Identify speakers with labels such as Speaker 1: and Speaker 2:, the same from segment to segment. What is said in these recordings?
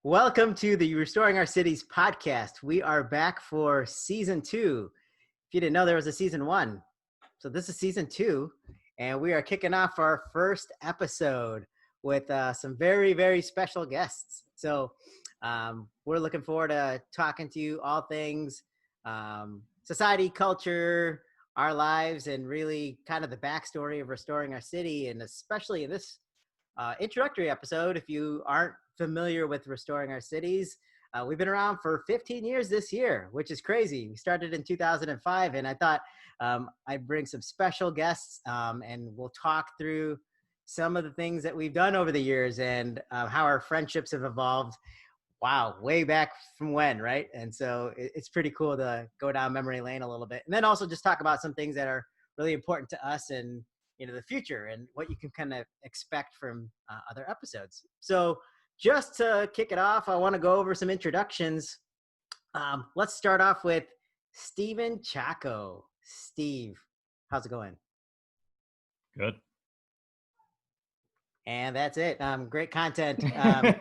Speaker 1: Welcome to the Restoring Our Cities podcast. We are back for season 2. If you didn't know, there was a season 1. So this is season 2, and we are kicking off our first episode with some very, very special guests. So we're looking forward to talking to you all things society, culture, our lives, and really kind of the backstory of restoring our city, and especially in this introductory episode. If you aren't familiar with Restoring Our Cities, we've been around for 15 years this year, which is crazy. We started in 2005, and I thought I'd bring some special guests, and we'll talk through some of the things that we've done over the years and how our friendships have evolved. Wow, way back from when, right? And so it's pretty cool to go down memory lane a little bit, and then also just talk about some things that are really important to us and the future and what you can kind of expect from other episodes. So just to kick it off, I want to go over some introductions. Let's start off with Steven Chaco. Steve, how's it going?
Speaker 2: Good.
Speaker 1: And that's it. Great content.
Speaker 2: I'm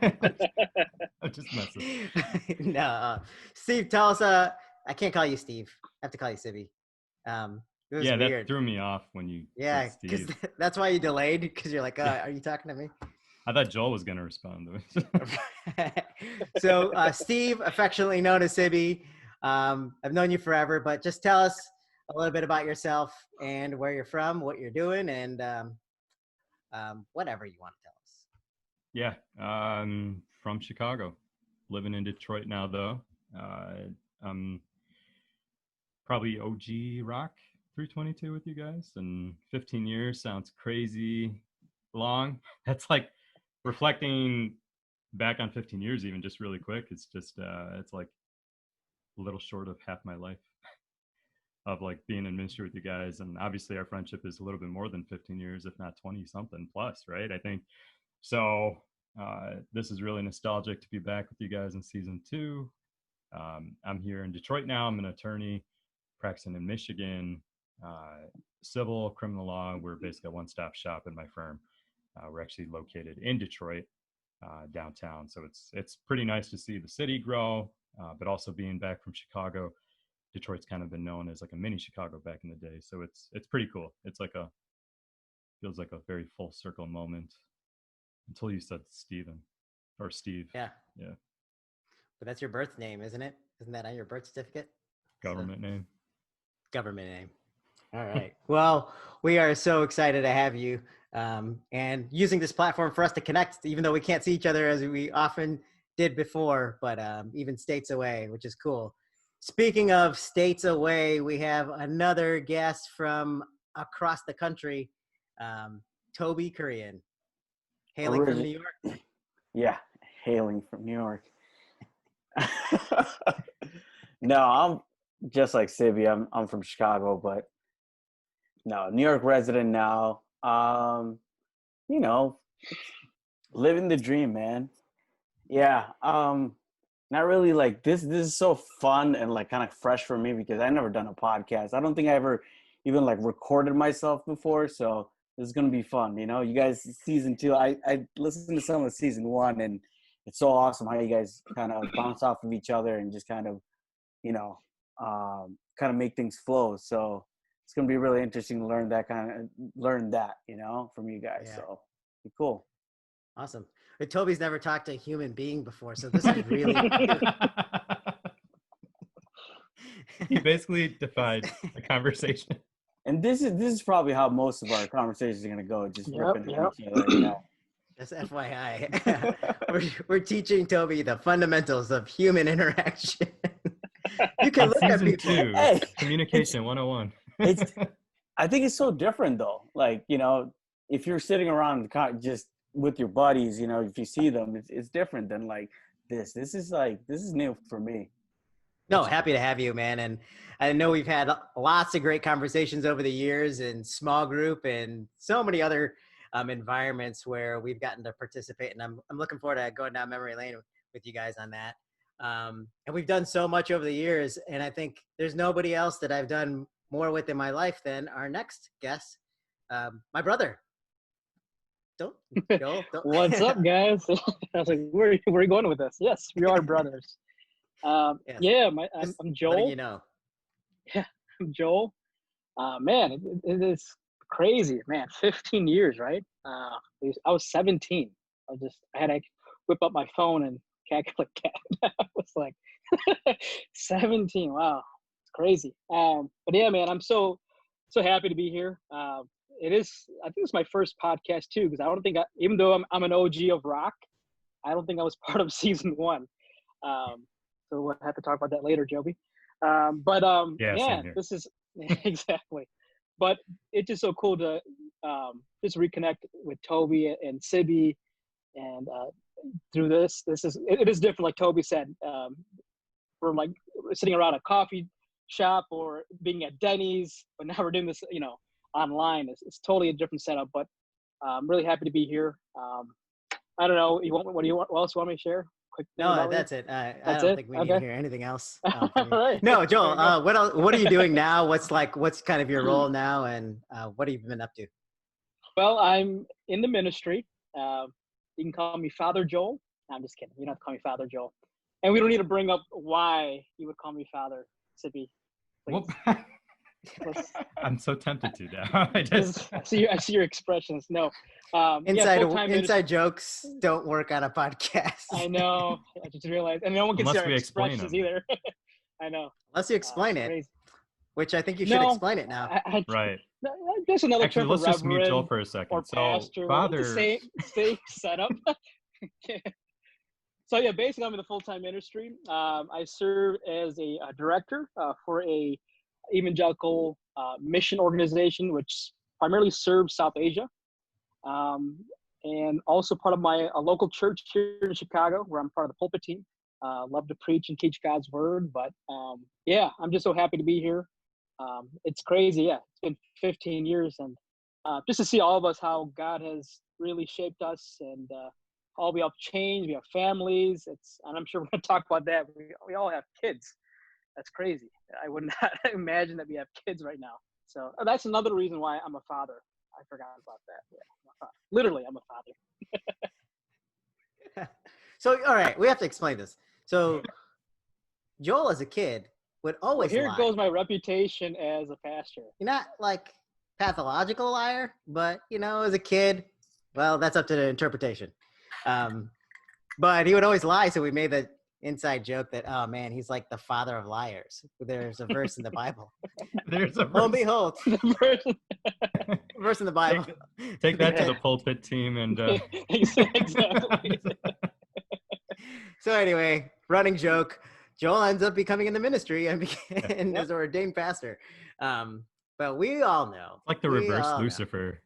Speaker 2: just messing.
Speaker 1: No, Steve, tell us. I can't call you Steve. I have to call you Sibby. It was weird.
Speaker 2: That threw me off when you
Speaker 1: said Steve. Because that's why you delayed, because you're like, are you talking to me?
Speaker 2: I thought Joel was going to respond to
Speaker 1: it. So Steve, affectionately known as Sibby, I've known you forever, but just tell us a little bit about yourself and where you're from, what you're doing, and whatever you want to tell us.
Speaker 2: Yeah, I'm from Chicago, living in Detroit now, though. I'm probably OG Rock 322 with you guys, and 15 years sounds crazy long. That's like reflecting back on 15 years, even just really quick. It's just it's like a little short of half my life of like being in ministry with you guys. And obviously our friendship is a little bit more than 15 years, if not 20 something plus, right? I think so. This is really nostalgic to be back with you guys in season 2. I'm here in Detroit now. I'm an attorney practicing in Michigan, civil, criminal law. We're basically a one-stop shop in my firm. We're actually located in Detroit, downtown. So it's pretty nice to see the city grow, but also being back from Chicago. Detroit's kind of been known as like a mini Chicago back in the day. So it's pretty cool. It's like feels like a very full circle moment until you said Steven or Steve.
Speaker 1: Yeah.
Speaker 2: Yeah.
Speaker 1: But that's your birth name, isn't it? Isn't that on your birth certificate?
Speaker 2: Government name.
Speaker 1: Government name. All right. Well, we are so excited to have you and using this platform for us to connect, even though we can't see each other as we often did before, but even states away, which is cool. Speaking of states away, we have another guest from across the country, Toby Korean, hailing from New York.
Speaker 3: Yeah, hailing from New York. No, I'm just like Sibby. I'm from Chicago, but no, New York resident now. Living the dream, man. Yeah. Not really like this. This is so fun and like kind of fresh for me because I never done a podcast. I don't think I ever even like recorded myself before. So this is gonna be fun. You guys, season 2. I listened to some of season 1, and it's so awesome how you guys kind of bounce off of each other and just kind of, kind of make things flow. So it's gonna be really interesting to learn that, from you guys. Yeah. So be cool.
Speaker 1: Awesome. But Toby's never talked to a human being before, so this is really
Speaker 2: He basically defied the conversation.
Speaker 3: And this is probably how most of our conversations are gonna go, just ripping at each other.
Speaker 1: That's FYI. we're teaching Toby the fundamentals of human interaction. You can look at people.
Speaker 2: 2, hey, communication 101.
Speaker 3: I think it's so different though. Like, if you're sitting around just with your buddies, if you see them, it's different than like this. This is new for me.
Speaker 1: No, happy to have you, man. And I know we've had lots of great conversations over the years in small group and so many other environments where we've gotten to participate. And I'm looking forward to going down memory lane with you guys on that. And we've done so much over the years. And I think there's nobody else that I've done more with in my life than our next guest, my brother. Don't, Joel, don't.
Speaker 4: What's up, guys? I was like, where are you going with this? Yes, we are brothers.
Speaker 1: Yes.
Speaker 4: Yeah,
Speaker 1: Just
Speaker 4: I'm
Speaker 1: letting
Speaker 4: Joel.
Speaker 1: you know.
Speaker 4: Yeah, I'm Joel. Man, it is crazy, man. 15 years, right? I was 17. I had to whip up my phone and calculate that. I was like, 17. Wow, it's crazy. But yeah, man, I'm so happy to be here. I think it's my first podcast too, because I don't think even though I'm an OG of rock, I don't think I was part of season 1. So we'll have to talk about that later, Joby.
Speaker 2: Yeah,
Speaker 4: yeah,
Speaker 2: same here.
Speaker 4: this is exactly. But it's just so cool to just reconnect with Toby and Sibby, and through this it is different. Like Toby said, we're like sitting around a coffee shop or being at Denny's, but now we're doing this, online. It's totally a different setup. But I'm really happy to be here. I don't know. What else you want me to share? Quick thing
Speaker 1: No,
Speaker 4: about
Speaker 1: that's it. I
Speaker 4: That's
Speaker 1: don't
Speaker 4: it?
Speaker 1: think we need to
Speaker 4: Okay.
Speaker 1: hear anything else.
Speaker 4: All
Speaker 1: From you.
Speaker 4: right.
Speaker 1: No, Joel.
Speaker 4: There you go.
Speaker 1: What else? What are you doing now? What's kind of your role now, and what have you been up to?
Speaker 4: Well, I'm in the ministry. You can call me Father Joel. No, I'm just kidding. You don't have to call me Father Joel. And we don't need to bring up why you would call me Father, Sippy. Please.
Speaker 2: Well, I'm so tempted to now.
Speaker 4: I see your expressions. No.
Speaker 1: Inside
Speaker 4: full-time
Speaker 1: inside jokes don't work on a podcast.
Speaker 4: I know. I just realized. And no one can
Speaker 2: Unless
Speaker 4: see our
Speaker 2: we explain
Speaker 4: expressions
Speaker 2: them.
Speaker 4: either. I know.
Speaker 1: Unless you explain it,
Speaker 4: Crazy.
Speaker 1: which I think you should explain it now.
Speaker 2: Right.
Speaker 4: There's another
Speaker 2: Actually,
Speaker 4: term for
Speaker 2: let's just mute Joel
Speaker 4: reverend
Speaker 2: for a second.
Speaker 4: or
Speaker 2: So,
Speaker 4: pastor.
Speaker 2: Father,
Speaker 4: It's the same setup. So yeah, basically I'm in the full-time ministry. I serve as a director for a evangelical mission organization, which primarily serves South Asia, and also part of a local church here in Chicago, where I'm part of the pulpit team. Love to preach and teach God's word, but yeah, I'm just so happy to be here. It's crazy. Yeah, it's been 15 years, and just to see all of us, how God has really shaped us, and all we have changed. We have families. And I'm sure we're going to talk about that. We all have kids. That's crazy. I would not imagine that we have kids right now. So that's another reason why I'm a father. I forgot about that. Yeah, I'm a father. Literally, I'm a father.
Speaker 1: So, all right, we have to explain this. So, Joel, as a kid, would always
Speaker 4: Here
Speaker 1: lie.
Speaker 4: goes my reputation as a pastor.
Speaker 1: You're not like pathological liar, but as a kid, well, that's up to the interpretation. But he would always lie, so we made the inside joke that, oh man, he's like the father of liars. There's a verse in the Bible.
Speaker 2: there's a
Speaker 1: Lo and
Speaker 2: verse.
Speaker 1: behold, verse in the Bible.
Speaker 2: Take that to the pulpit team and
Speaker 4: Exactly.
Speaker 1: So anyway, running joke. Joel ends up becoming in the ministry and as an ordained pastor. But we all know.
Speaker 2: like the reverse Lucifer.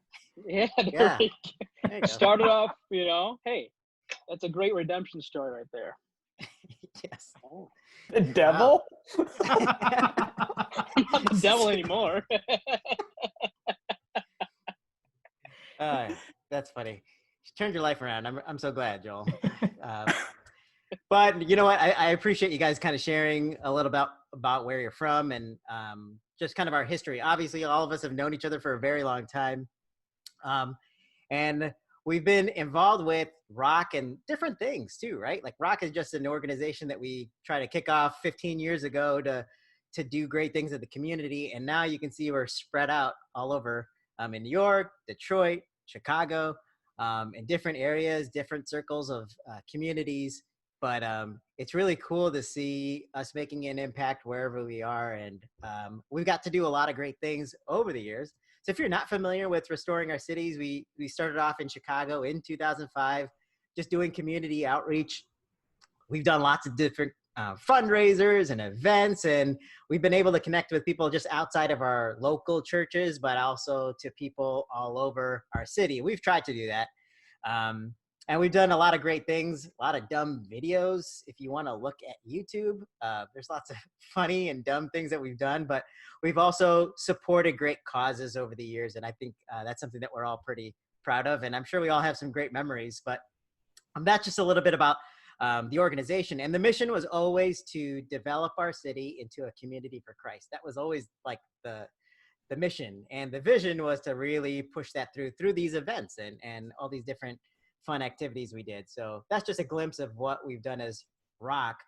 Speaker 4: Yeah.
Speaker 1: Yeah. There you go.
Speaker 4: Started off, hey, that's a great redemption story right there.
Speaker 1: Yes.
Speaker 4: Oh.
Speaker 3: The devil?
Speaker 4: I'm not the devil anymore.
Speaker 1: That's funny. You turned your life around. I'm so glad, Joel. But you know what? I appreciate you guys kind of sharing a little about where you're from and just kind of our history. Obviously, all of us have known each other for a very long time. And we've been involved with Rock and different things too, right? Like Rock is just an organization that we try to kick off 15 years ago to do great things in the community. And now you can see we're spread out all over in New York, Detroit, Chicago, in different areas, different circles of communities. But it's really cool to see us making an impact wherever we are. And we've got to do a lot of great things over the years. So if you're not familiar with Restoring Our Cities, we started off in Chicago in 2005, just doing community outreach. We've done lots of different fundraisers and events, and we've been able to connect with people just outside of our local churches, but also to people all over our city. We've tried to do that. And we've done a lot of great things, a lot of dumb videos. If you want to look at YouTube, there's lots of funny and dumb things that we've done, but we've also supported great causes over the years. And I think that's something that we're all pretty proud of. And I'm sure we all have some great memories, but that's just a little bit about the organization. And the mission was always to develop our city into a community for Christ. That was always like the the mission, and the vision was to really push that through these events and all these different fun activities we did. So that's just a glimpse of what we've done as Rock.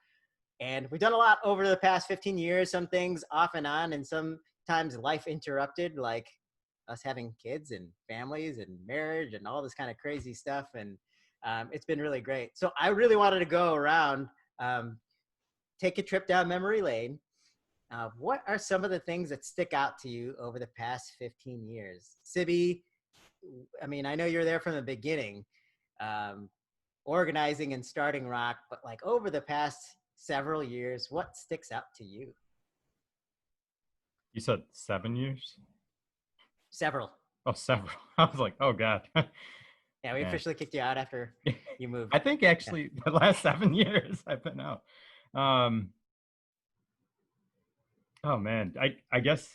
Speaker 1: And we've done a lot over the past 15 years, some things off and on, and sometimes life interrupted, like us having kids and families and marriage and all this kind of crazy stuff. And it's been really great. So I really wanted to go around, take a trip down memory lane. What are some of the things that stick out to you over the past 15 years? Sibby, I mean, I know you're there from the beginning, organizing and starting Rock, but like over the past several years, what sticks out to you?
Speaker 2: You said 7 years?
Speaker 1: Several.
Speaker 2: Oh, several. I was like, oh God.
Speaker 1: Yeah, we officially kicked you out after you moved.
Speaker 2: I think actually the last 7 years I've been out. Oh man, I guess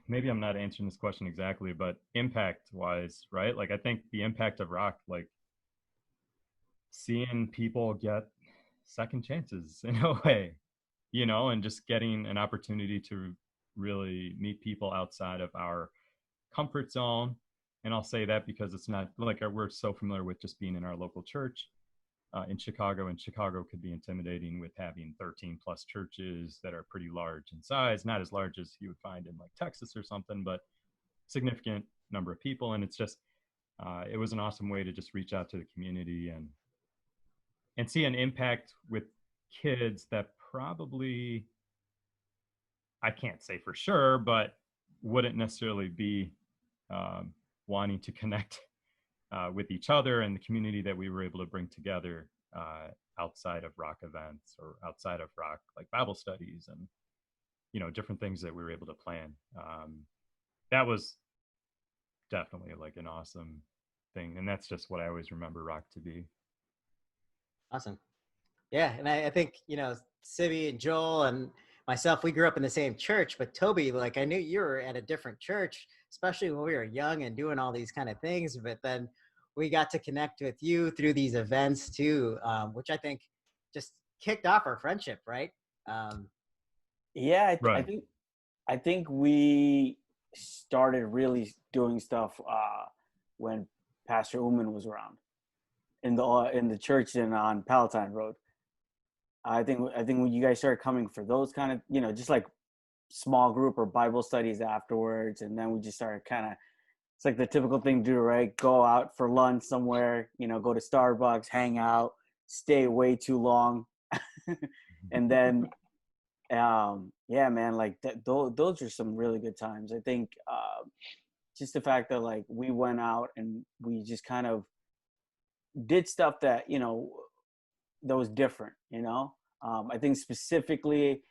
Speaker 2: maybe I'm not answering this question exactly, but impact wise, right? Like I think the impact of Rock, like seeing people get second chances in a way, you know, and just getting an opportunity to really meet people outside of our comfort zone. And I'll say that because it's not like we're so familiar with just being in our local church in Chicago, and Chicago could be intimidating with having 13 plus churches that are pretty large in size, not as large as you would find in like Texas or something, but significant number of people. And it's just, it was an awesome way to just reach out to the community and see an impact with kids that probably, I can't say for sure, but wouldn't necessarily be wanting to connect with each other and the community that we were able to bring together outside of Rock events or outside of Rock, like Bible studies and, you know, different things that we were able to plan. That was definitely like an awesome thing. And that's just what I always remember Rock to be.
Speaker 1: Awesome. Yeah. And I think, you know, Sibby and Joel and myself, we grew up in the same church, but Toby, like I knew you were at a different church, especially when we were young and doing all these kind of things. But then we got to connect with you through these events too, which I think just kicked off our friendship, right?
Speaker 3: Yeah,
Speaker 2: Right.
Speaker 3: I think we started really doing stuff when Pastor Uman was around in the church on Palatine Road. I think when you guys started coming for those kind of, you know, just like small group or Bible studies afterwards, and then we just started kind of, it's like the typical thing to do, right? Go out for lunch somewhere, you know, go to Starbucks, hang out, stay way too long, and then yeah, man, like those are some really good times. I think just the fact that like we went out and we just kind of did stuff that, you know, that was different, you know. I think specifically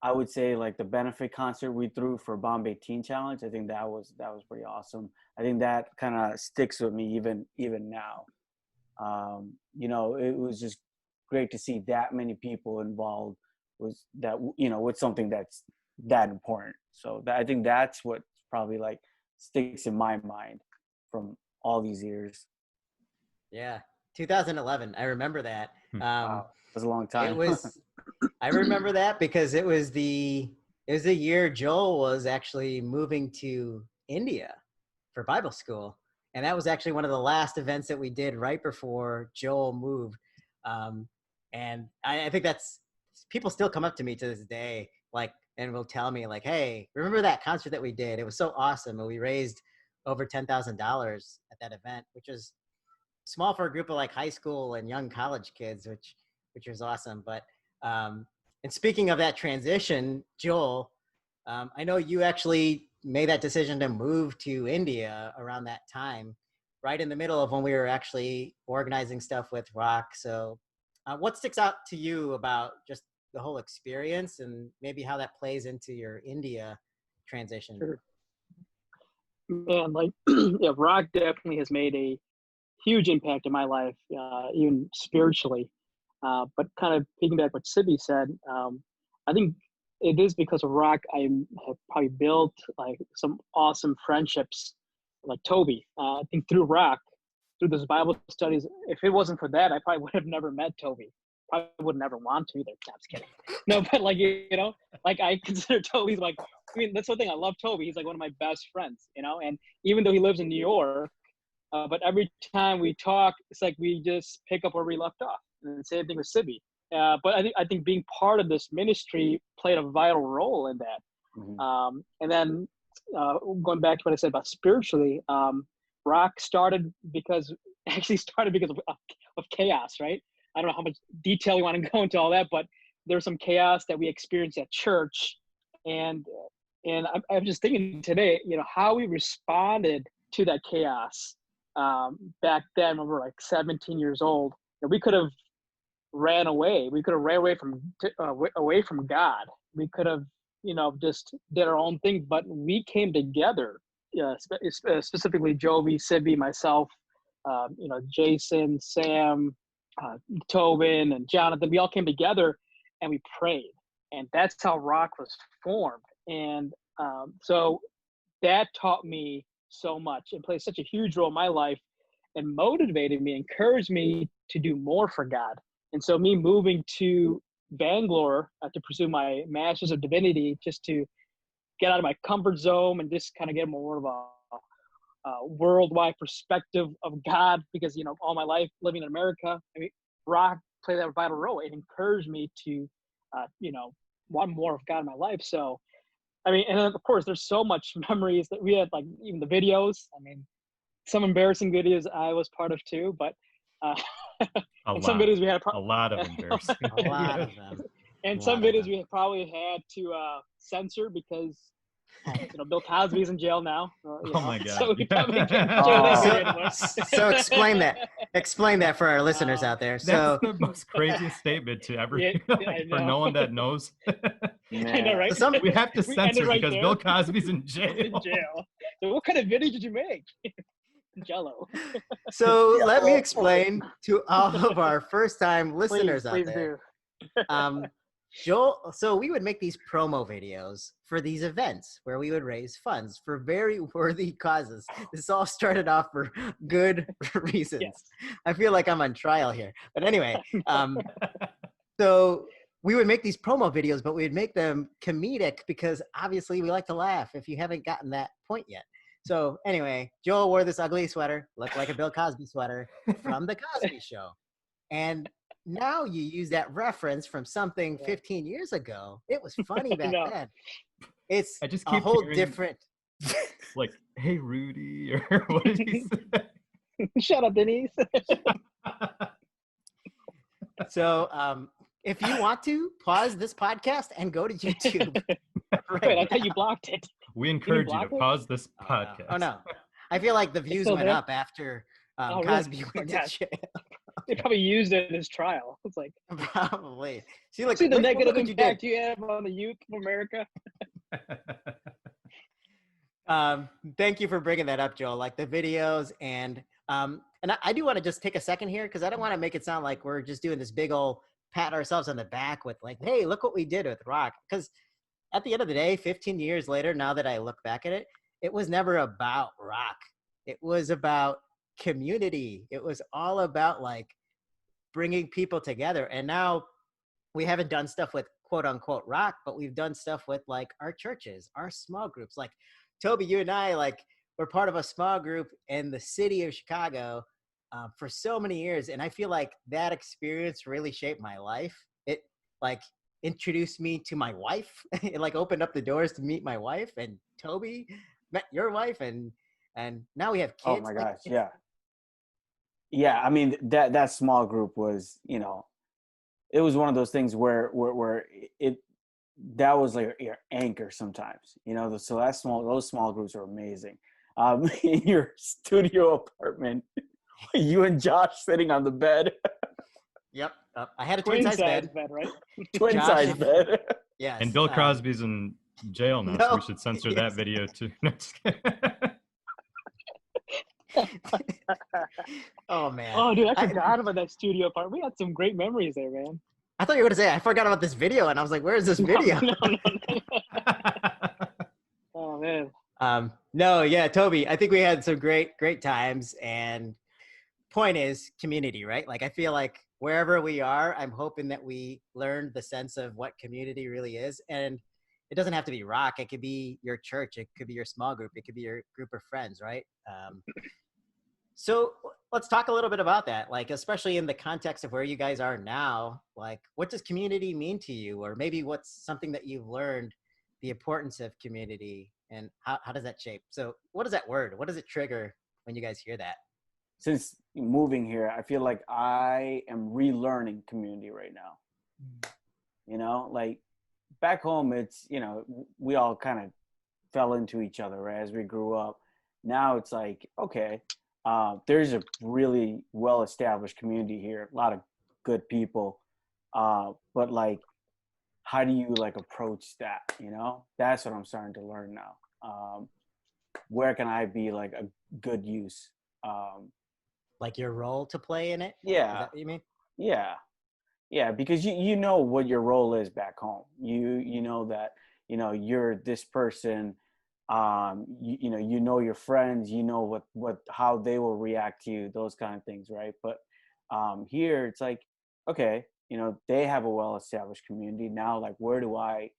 Speaker 3: I would say like the benefit concert we threw for Bombay Teen Challenge. I think that was pretty awesome. I think that kind of sticks with me even now. You know, it was just great to see that many people involved was that, you know, with something that's that important. So I think that's what probably like sticks in my mind from all these years.
Speaker 1: Yeah. 2011. I remember that.
Speaker 3: Wow, it was a long time.
Speaker 1: It was, I remember that because it was the year Joel was actually moving to India for Bible school. And that was actually one of the last events that we did right before Joel moved. And I think that's, people still come up to me to this day, like, and will tell me like, hey, remember that concert that we did? It was so awesome. And we raised over $10,000 at that event, which is small for a group of like high school and young college kids, which was awesome. But, and speaking of that transition, Joel, I know you actually made that decision to move to India around that time, right in the middle of when we were actually organizing stuff with Rock. So what sticks out to you about just the whole experience and maybe how that plays into your India transition?
Speaker 4: Sure. Man, like, yeah, Rock definitely has made a huge impact in my life, even spiritually. But kind of piggyback what Sibby said, I think it is because of Rock I have probably built like some awesome friendships, like Toby. I think through Rock, through those Bible studies, if it wasn't for that, I probably would have never met Toby. Probably would never want to either. No, I'm just kidding. No, but like, you know, like I consider Toby like mean, that's the thing. I love Toby. He's like one of my best friends, you know. And even though he lives in New York, but every time we talk, it's like we just pick up where we left off. And the same thing with Sibby. But I think being part of this ministry played a vital role in that. And then going back to what I said about spiritually, Rock started because of chaos, right? I don't know how much detail you want to go into all that, but there's some chaos that we experienced at church, and I'm just thinking today, you know, how we responded to that chaos back then when we were like 17 years old. And we could have ran away. We could have ran away from God. We could have, you know, just did our own thing, but we came together. Specifically Jovi, Sibby, myself, you know, Jason, Sam, Tobin, and Jonathan. We all came together and we prayed, and that's how Rock was formed. And so that taught me so much and played such a huge role in my life, and motivated me, encouraged me to do more for God. And so me moving to Bangalore to pursue my Master's of Divinity, just to get out of my comfort zone and just kind of get more of a worldwide perspective of God, because, you know, all my life living in America, I mean, Rock played that vital role. It encouraged me to, you know, want more of God in my life. So, I mean, and then of course, there's so much memories that we had, like even the videos. I mean, some embarrassing videos I was part of too, but some videos we had
Speaker 2: a lot of embarrassing.
Speaker 1: A lot of them.
Speaker 4: And some videos we probably had to censor because you know, Bill Cosby's in jail now.
Speaker 2: Oh my God!
Speaker 4: So we probably can't show that video anymore.
Speaker 1: So explain that. Explain that for our listeners out there. So
Speaker 2: that's the most craziest statement to ever for no one that knows.
Speaker 4: I know, right?
Speaker 1: So
Speaker 2: we have to censor
Speaker 4: right
Speaker 2: because
Speaker 4: there.
Speaker 2: Bill Cosby's in jail.
Speaker 4: In jail. So what kind of video did you make? Jello.
Speaker 1: So let me explain to all of our first-time listeners out
Speaker 4: please
Speaker 1: there.
Speaker 4: Do.
Speaker 1: Joel, so we would make these promo videos for these events where we would raise funds for very worthy causes. This all started off for good reasons.
Speaker 4: Yes.
Speaker 1: I feel like I'm on trial here. But anyway, so we would make these promo videos, but we'd make them comedic because obviously we like to laugh, if you haven't gotten that point yet. So anyway, Joel wore this ugly sweater, looked like a Bill Cosby sweater from The Cosby Show. And now you use that reference from something 15 years ago. It was funny back then. It's
Speaker 2: I just
Speaker 1: a
Speaker 2: keep
Speaker 1: whole
Speaker 2: hearing,
Speaker 1: different.
Speaker 2: like, hey, Rudy, or what did he say?
Speaker 4: Shut up, Denise.
Speaker 1: So if you want to, pause this podcast and go to YouTube.
Speaker 4: Wait, I thought you blocked it.
Speaker 2: We encourage you to pause this
Speaker 1: Oh,
Speaker 2: podcast.
Speaker 1: Oh, no. I feel like the views
Speaker 4: still
Speaker 1: went
Speaker 4: there?
Speaker 1: up after
Speaker 4: Oh,
Speaker 1: Cosby
Speaker 4: really?
Speaker 1: went
Speaker 4: Oh,
Speaker 1: to jail.
Speaker 4: They probably used it in his trial. It's like,
Speaker 1: Probably. See, look,
Speaker 4: see the
Speaker 1: look
Speaker 4: negative
Speaker 1: what you
Speaker 4: impact
Speaker 1: did.
Speaker 4: you have on the youth of America.
Speaker 1: Thank you for bringing that up, Joel. Like the videos and I do want to just take a second here because I don't want to make it sound like we're just doing this big old pat ourselves on the back with like, hey, look what we did with Rock. Because at the end of the day, 15 years later, now that I look back at it, it was never about Rock. It was about community. It was all about like bringing people together. And now we haven't done stuff with quote unquote Rock, but we've done stuff with like our churches, our small groups. Like Toby, you and I, like we're part of a small group in the city of Chicago for so many years. And I feel like that experience really shaped my life. It like introduced me to my wife. It like opened up the doors to meet my wife, and Toby met your wife, and now we have kids.
Speaker 3: Oh my gosh, yeah. I mean, that small group was, you know, it was one of those things where that was like your anchor sometimes, you know. So those small groups are amazing. In your studio apartment, you and Josh sitting on the bed.
Speaker 1: Yep. I had a twin size bed,
Speaker 4: right?
Speaker 3: Twin size bed.
Speaker 1: Yes.
Speaker 2: And Bill Cosby's in jail now, so we should censor that video too. No, just kidding.
Speaker 1: Oh man.
Speaker 4: Oh, dude, I forgot about that studio part. We had some great memories there, man.
Speaker 1: I thought you were gonna say I forgot about this video, and I was like, "Where is this video?"
Speaker 4: No. Oh man.
Speaker 1: No, yeah, Toby. I think we had some great times, and point is community, right? Like I feel like wherever we are, I'm hoping that we learned the sense of what community really is, and it doesn't have to be rock. It could be your church. It could be your small group. It could be your group of friends, right? So let's talk a little bit about that, like, especially in the context of where you guys are now. Like, what does community mean to you? Or maybe what's something that you've learned, the importance of community, and how does that shape? So what is that word? What does it trigger when you guys hear that?
Speaker 3: Since moving here, I feel like I am relearning community right now. You know, like back home, it's, you know, we all kind of fell into each other, right, as we grew up. Now it's like, okay, there's a really well-established community here, a lot of good people. But like, how do you like approach that? You know, that's what I'm starting to learn now. Where can I be like a good use?
Speaker 1: Like your role to play in it?
Speaker 3: Yeah.
Speaker 1: Is that what you mean?
Speaker 3: Yeah. Yeah, because you know what your role is back home. You know that, you know, you're this person. You know your friends. You know how they will react to you. Those kind of things, right? But here it's like, okay, you know, they have a well-established community now. Like, where do I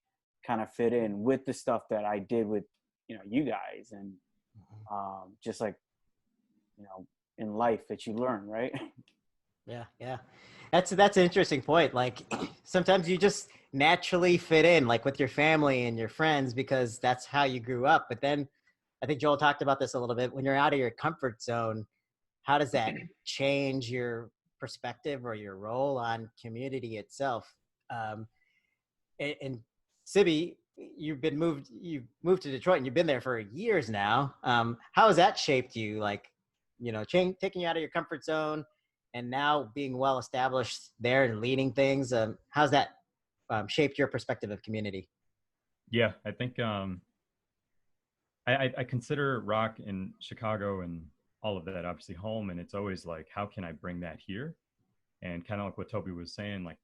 Speaker 3: kind of fit in with the stuff that I did with, you know, you guys, and just like, you know, in life that you learn, right?
Speaker 1: Yeah. That's an interesting point. Like sometimes you just naturally fit in, like with your family and your friends, because that's how you grew up. But then I think Joel talked about this a little bit. When you're out of your comfort zone, how does that change your perspective or your role on community itself? And Sibby, you've moved to Detroit and you've been there for years now. How has that shaped you? Like, you know, taking you out of your comfort zone and now being well established there and leading things. How's that shaped your perspective of community?
Speaker 2: Yeah, I think I consider rock in Chicago and all of that obviously home, and it's always like, how can I bring that here? And kind of like what Toby was saying, like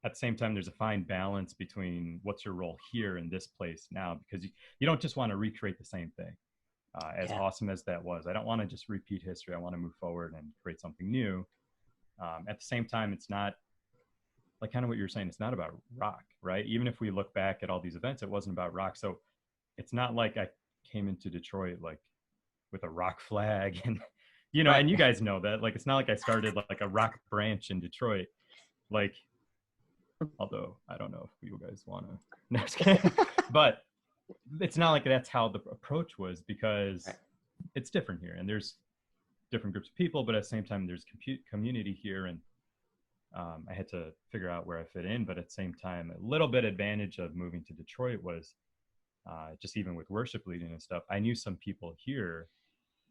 Speaker 2: at the same time, there's a fine balance between what's your role here in this place now, because you don't just want to recreate the same thing. As awesome as that was, I don't want to just repeat history. I want to move forward and create something new. At the same time, it's not like kind of what you're saying. It's not about rock, right? Even if we look back at all these events, it wasn't about rock. So it's not like I came into Detroit like with a rock flag and, you know, and you guys know that, like, it's not like I started like a rock branch in Detroit. Like, although I don't know if you guys want to, but it's not like that's how the approach was, because it's different here and there's different groups of people, but at the same time there's community here, and I had to figure out where I fit in. But at the same time, a little bit advantage of moving to Detroit was just even with worship leading and stuff, I knew some people here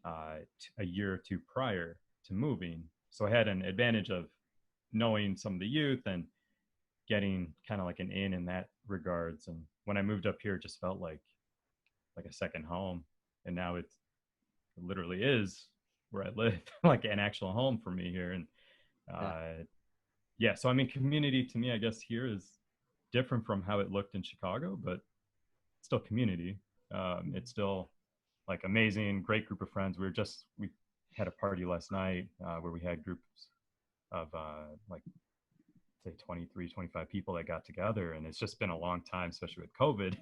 Speaker 2: a year or two prior to moving, so I had an advantage of knowing some of the youth and getting kind of like an in that regards. And when I moved up here, it just felt like a second home, and now it literally is where I live, like an actual home for me here. And so I mean, community to me, I guess here is different from how it looked in Chicago, but still community. It's still like amazing, great group of friends. We had a party last night where we had groups of like say 23, 25 people that got together, and it's just been a long time, especially with COVID,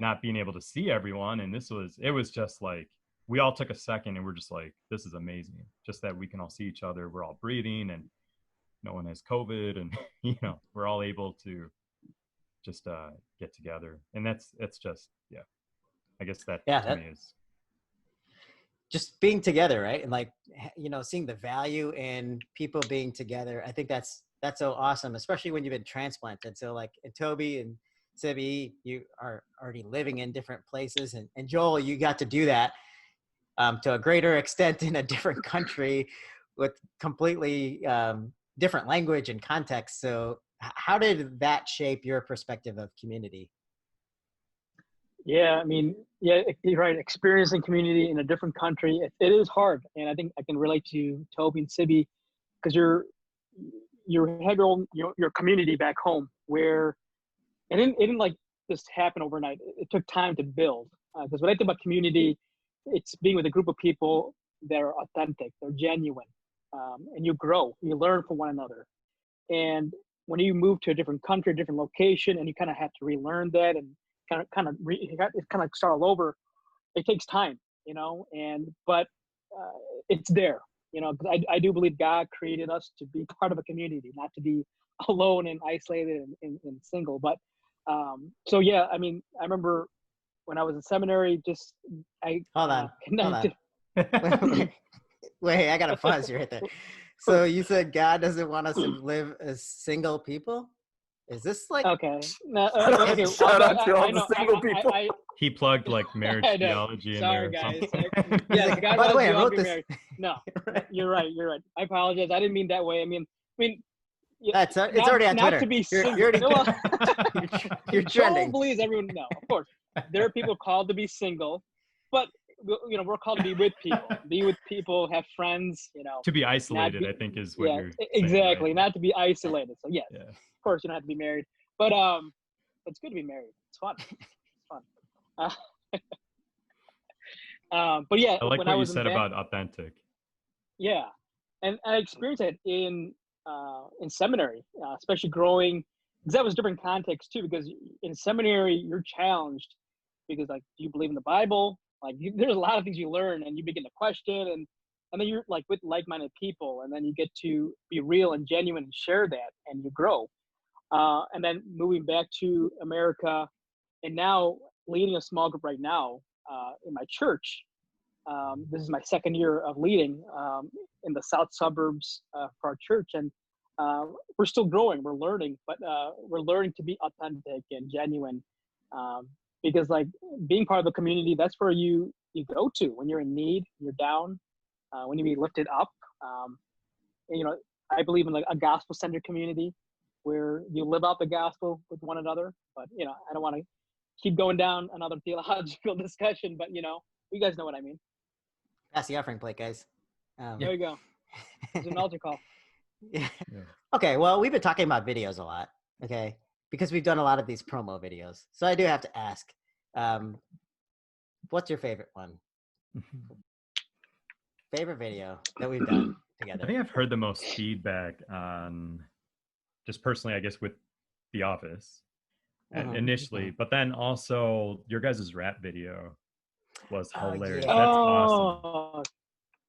Speaker 2: not being able to see everyone. And it was just like, we all took a second and we're just like, this is amazing. Just that we can all see each other. We're all breathing and no one has COVID, and, you know, we're all able to just get together. And it's just, I guess that to me is
Speaker 1: just being together, right? And like, you know, seeing the value in people being together. I think that's so awesome, especially when you've been transplanted. So like Toby and Sibby, you are already living in different places, and Joel, you got to do that to a greater extent in a different country with completely different language and context. So how did that shape your perspective of community?
Speaker 4: Yeah, I mean, yeah, you're right. Experiencing community in a different country, it is hard. And I think I can relate to Toby and Sibby, because you have your community back home, where it didn't like just happen overnight. It took time to build. Because when I think about community, it's being with a group of people that are authentic, they're genuine, and you grow, you learn from one another. And when you move to a different country, a different location, and you kind of have to relearn that and kind of start all over. It takes time, but it's there, because I do believe God created us to be part of a community, not to be alone and isolated and single. But so yeah, I mean, I remember when I was in seminary,
Speaker 1: Hold on.
Speaker 4: connected.
Speaker 1: Wait, I gotta pause you right there. So you said God doesn't want us to live as single people? Is this like
Speaker 4: Okay. No, okay.
Speaker 3: Shout out to all the single people.
Speaker 2: He plugged like marriage
Speaker 4: I know.
Speaker 2: theology in
Speaker 4: Sorry,
Speaker 2: there. Or
Speaker 4: guys.
Speaker 2: something.
Speaker 4: Yeah,
Speaker 1: like,
Speaker 4: God
Speaker 1: by the
Speaker 4: wants
Speaker 1: way,
Speaker 4: you
Speaker 1: I
Speaker 4: all to
Speaker 1: wrote
Speaker 4: be
Speaker 1: this.
Speaker 4: married. No,
Speaker 1: Right.
Speaker 4: you're right. I apologize. I didn't mean that way. I mean,
Speaker 1: It's already on
Speaker 4: not
Speaker 1: Twitter.
Speaker 4: to be
Speaker 1: You're
Speaker 4: single.
Speaker 1: already-
Speaker 4: No, well,
Speaker 1: you're trending.
Speaker 4: Joel believes everyone. No, of course, there are people called to be single, but we're called to be with people, have friends.
Speaker 2: To be isolated,
Speaker 4: be-
Speaker 2: I think is what you're saying,
Speaker 4: exactly.
Speaker 2: right?
Speaker 4: Not to be isolated. So yes,
Speaker 2: Yeah.
Speaker 4: of course, you don't have to be married, but it's good to be married. It's fun. It's fun. But yeah,
Speaker 2: I like
Speaker 4: when
Speaker 2: what
Speaker 4: I
Speaker 2: you
Speaker 4: was
Speaker 2: said
Speaker 4: in
Speaker 2: about authentic.
Speaker 4: yeah, and I experienced it in seminary, especially growing, because that was different context too. Because in seminary, you're challenged because, like, do you believe in the Bible? Like, there's a lot of things you learn, and you begin to question, and then you're like with like-minded people, and then you get to be real and genuine and share that, and you grow. And then moving back to America, and now leading a small group right now in my church. This is my second year of leading in the south suburbs for our church, and we're still growing. We're learning, but we're learning to be authentic and genuine, because like being part of the community, that's where you go to when you're in need, you're down, when you be lifted up. And, I believe in like a gospel-centered community where you live out the gospel with one another. But I don't want to keep going down another theological discussion, but you guys know what I mean.
Speaker 1: Pass the offering plate, guys.
Speaker 4: There you go. It's an altar call.
Speaker 1: Yeah.
Speaker 2: Yeah.
Speaker 1: Okay, well, we've been talking about videos a lot, okay, because we've done a lot of these promo videos. So I do have to ask, what's your favorite one? Favorite video that we've done
Speaker 2: I
Speaker 1: together?
Speaker 2: think I've heard the most feedback on, just personally, I guess, with The Office initially, but then also your guys' rap video was hilarious.
Speaker 1: yeah.
Speaker 2: That's awesome.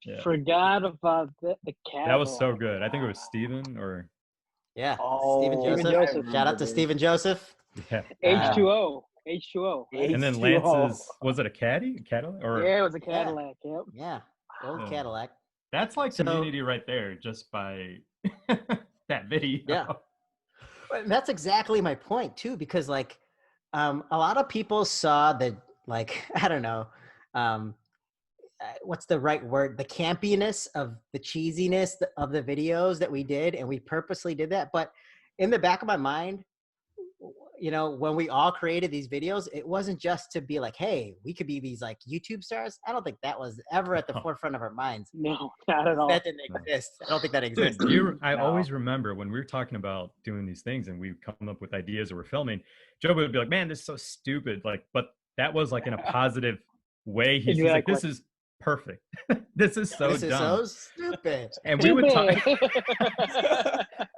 Speaker 2: Yeah.
Speaker 4: Forgot about the catalog.
Speaker 2: That was so good. I think it was Steven or
Speaker 1: Yeah,
Speaker 3: Oh,
Speaker 1: Stephen
Speaker 4: Stephen
Speaker 1: Joseph.
Speaker 4: Joseph.
Speaker 1: Shout out to Stephen Joseph.
Speaker 2: yeah.
Speaker 4: H2O.
Speaker 2: And then Lance's, was it a caddy? Cadillac? Or
Speaker 4: Yeah, it was a Cadillac. Yep.
Speaker 1: Yeah, old
Speaker 2: Yeah.
Speaker 1: Cadillac.
Speaker 2: that's like
Speaker 1: So-
Speaker 2: community right there, just by that video.
Speaker 1: Yeah. And that's exactly my point too, because like a lot of people saw the like I don't know, what's the right word? The campiness of the cheesiness of the videos that we did, and we purposely did that. But in the back of my mind, when we all created these videos, it wasn't just to be like, hey, we could be these like YouTube stars. I don't think that was ever at the forefront of our minds.
Speaker 4: No, not at all.
Speaker 1: That didn't exist. I don't think that
Speaker 2: Dude,
Speaker 1: exists.
Speaker 2: I
Speaker 4: No.
Speaker 2: always remember when we were talking about doing these things and we come up with ideas or we're filming, Joe would be like, man, this is so stupid. Like, but that was like in a positive way. He's like, this is perfect. This is so
Speaker 1: This is
Speaker 2: dumb.
Speaker 1: so stupid.
Speaker 2: And we would talk.
Speaker 4: Stupid.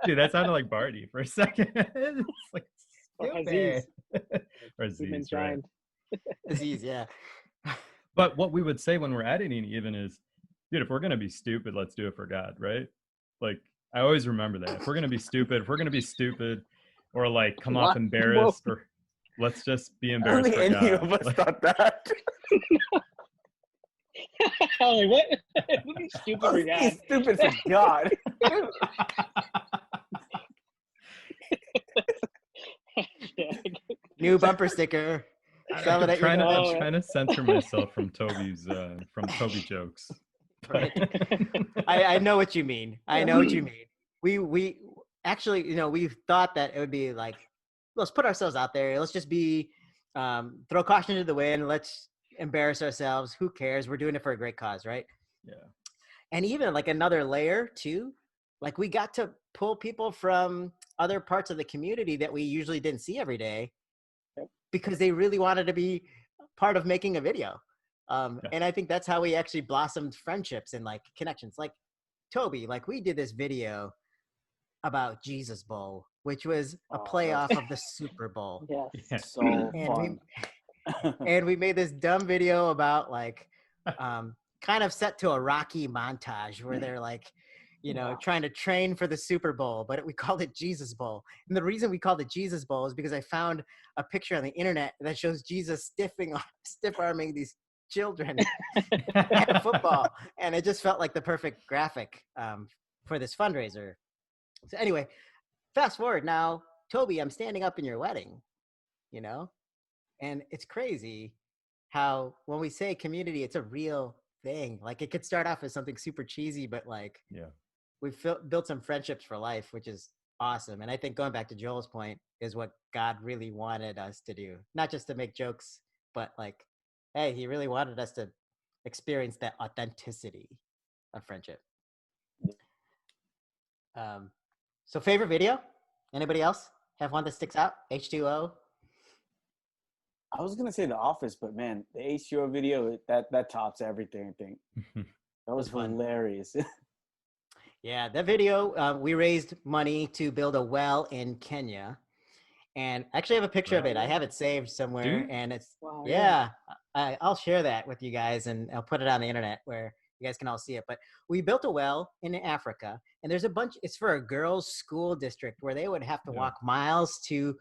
Speaker 2: Dude, that sounded like Barty for a second. It's like
Speaker 4: Or
Speaker 2: stupid.
Speaker 4: Aziz.
Speaker 2: Or
Speaker 4: We've been
Speaker 2: Aziz, right?
Speaker 4: trying.
Speaker 1: Aziz, yeah.
Speaker 2: But what we would say when we're editing even is, dude, if we're going to be stupid, let's do it for God, right? Like, I always remember that. If we're going to be stupid, or like come off
Speaker 4: What?
Speaker 2: embarrassed, or let's just be
Speaker 3: I don't
Speaker 2: embarrassed
Speaker 3: think
Speaker 2: for
Speaker 3: any
Speaker 2: God.
Speaker 3: of us
Speaker 2: Like,
Speaker 3: thought that.
Speaker 4: I'm like, what? It would be stupid for God.
Speaker 3: He's stupid for God.
Speaker 1: New bumper sticker. Sell it
Speaker 2: I'm
Speaker 1: at your
Speaker 2: trying,
Speaker 1: garage.
Speaker 2: I'm trying to center myself from Toby jokes.
Speaker 1: Right. I know what you mean. I know what you mean. We actually, we've thought that it would be like, let's put ourselves out there. Let's just be, throw caution to the wind. Let's embarrass ourselves. Who cares? We're doing it for a great cause, right?
Speaker 2: Yeah.
Speaker 1: And even like another layer too, like we got to pull people from other parts of the community that we usually didn't see every day because they really wanted to be part of making a video. And I think that's how we actually blossomed friendships and like connections. Like Toby, like we did this video about Jesus Bowl which was a
Speaker 3: Oh,
Speaker 1: playoff
Speaker 3: that's
Speaker 1: of the Super Bowl.
Speaker 4: Yes.
Speaker 2: Yeah.
Speaker 3: so
Speaker 1: And
Speaker 3: fun.
Speaker 1: we made this dumb video about like kind of set to a Rocky montage where they're like, you know,
Speaker 4: Yeah.
Speaker 1: trying to train for the Super Bowl, but we called it Jesus Bowl. And the reason we called it Jesus Bowl is because I found a picture on the internet that shows Jesus stiff arming these children at football, and it just felt like the perfect graphic for this fundraiser. So anyway, fast forward now, Toby, I'm standing up in your wedding, you know, and it's crazy how when we say community, it's a real thing. Like it could start off as something super cheesy, but like
Speaker 2: Yeah.
Speaker 1: we've built some friendships for life, which is awesome. And I think going back to Joel's point is what God really wanted us to do, not just to make jokes, but like, hey, he really wanted us to experience that authenticity of friendship. So favorite video? Anybody else have one that sticks out? H2O?
Speaker 3: I was gonna say The Office, but man, the H2O video that tops everything. I think that was
Speaker 1: fun.
Speaker 3: hilarious.
Speaker 1: Yeah, that video, we raised money to build a well in Kenya. And I actually have a picture of it. I have it saved somewhere.
Speaker 2: Dude.
Speaker 1: And it's,
Speaker 4: Wow.
Speaker 1: yeah, I'll share that with you guys and I'll put it on the internet where you guys can all see it. But we built a well in Africa, and there's a bunch, it's for a girls' school district where they would have to
Speaker 2: Yeah.
Speaker 1: walk miles to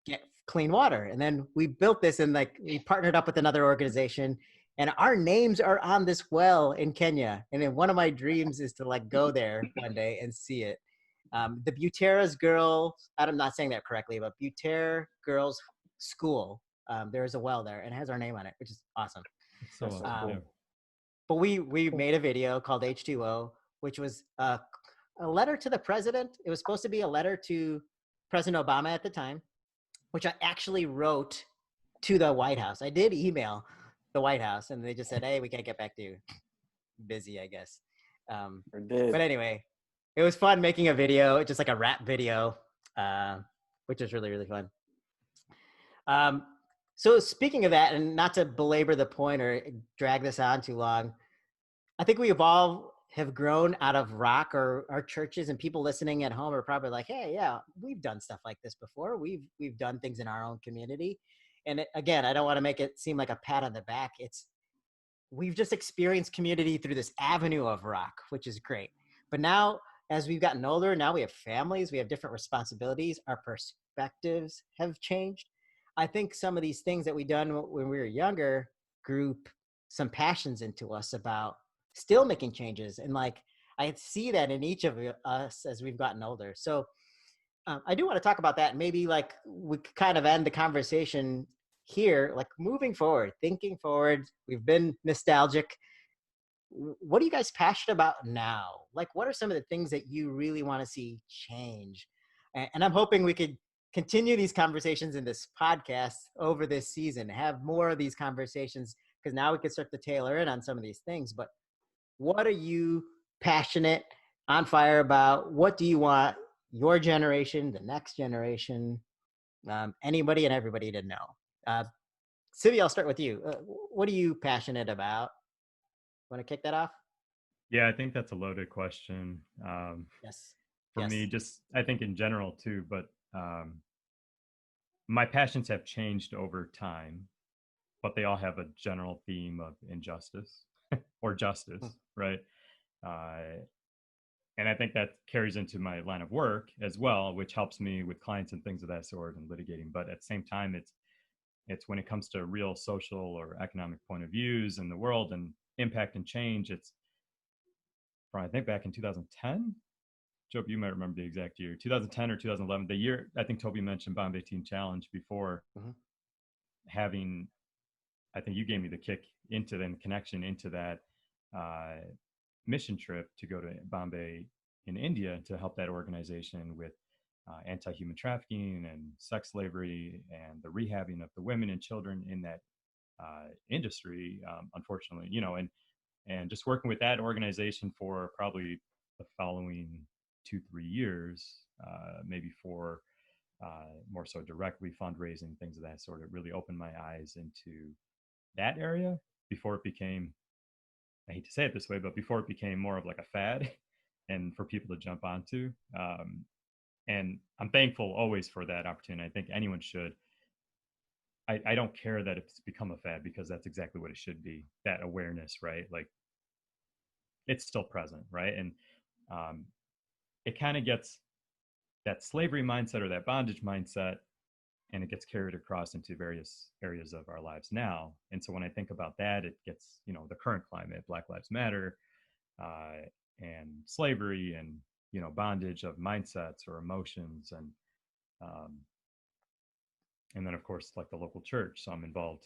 Speaker 1: get clean water. And then we built this and like we partnered up with another organization, and our names are on this well in Kenya. And then one of my dreams is to like go there one day and see it. The Butera's Girls, I'm not saying that correctly, but Butera Girls School, there's a well there and it has our name on it, which is awesome.
Speaker 2: So
Speaker 3: That's so
Speaker 2: awesome.
Speaker 3: cool.
Speaker 2: Yeah.
Speaker 1: But we made a video called H2O, which was a letter to the president. It was supposed to be a letter to President Obama at the time, which I actually wrote to the White House. I did email the White House, and they just said, "Hey, we can't get back to you. Busy, I guess."
Speaker 3: Or did.
Speaker 1: But anyway, it was fun making a video, just like a rap video, which was really, really fun. So speaking of that, and not to belabor the point or drag this on too long, I think we all have grown out of rock, or our churches, and people listening at home are probably like, "Hey, yeah, we've done stuff like this before. We've done things in our own community." And again, I don't want to make it seem like a pat on the back. We've just experienced community through this avenue of rock, which is great. But now, as we've gotten older, now we have families, we have different responsibilities, our perspectives have changed. I think some of these things that we done when we were younger grew some passions into us about still making changes. And like, I see that in each of us as we've gotten older. So I do want to talk about that. Maybe like we could kind of end the conversation here, like moving forward, thinking forward. We've been nostalgic. What are you guys passionate about now? Like, what are some of the things that you really want to see change? And I'm hoping we could continue these conversations in this podcast over this season, have more of these conversations, because now we can start to tailor in on some of these things. But what are you passionate, on fire about? What do you want your generation, the next generation, anybody and everybody to know? Sylvia, I'll start with you. What are you passionate about? Want to kick that off?
Speaker 2: Yeah, I think that's a loaded question.
Speaker 1: Yes.
Speaker 2: For
Speaker 1: Yes.
Speaker 2: me, just I think in general too, but my passions have changed over time, but they all have a general theme of injustice or justice, right? And I think that carries into my line of work as well, which helps me with clients and things of that sort and litigating. But at the same time, it's when it comes to real social or economic point of views in the world and impact and change, it's from, I think, back in 2010. Job, you might remember the exact year, 2010 or 2011, the year I think Toby mentioned Bombay Teen Challenge before. Having, I think you gave me the kick into the connection into that mission trip to go to Bombay in India to help that organization with anti-human trafficking and sex slavery and the rehabbing of the women and children in that industry, unfortunately, and just working with that organization for probably the following 2-3 years, maybe for more so directly fundraising, things of that sort. It really opened my eyes into that area before it became, I hate to say it this way, but before it became more of like a fad and for people to jump onto. And I'm thankful always for that opportunity. I think anyone should. I don't care that it's become a fad, because that's exactly what it should be. That awareness, right? Like, it's still present, right? And it kind of gets that slavery mindset or that bondage mindset, and it gets carried across into various areas of our lives now. And so when I think about that, it gets, the current climate, Black Lives Matter, and slavery, and, bondage of mindsets or emotions. And then, of course, like the local church. So I'm involved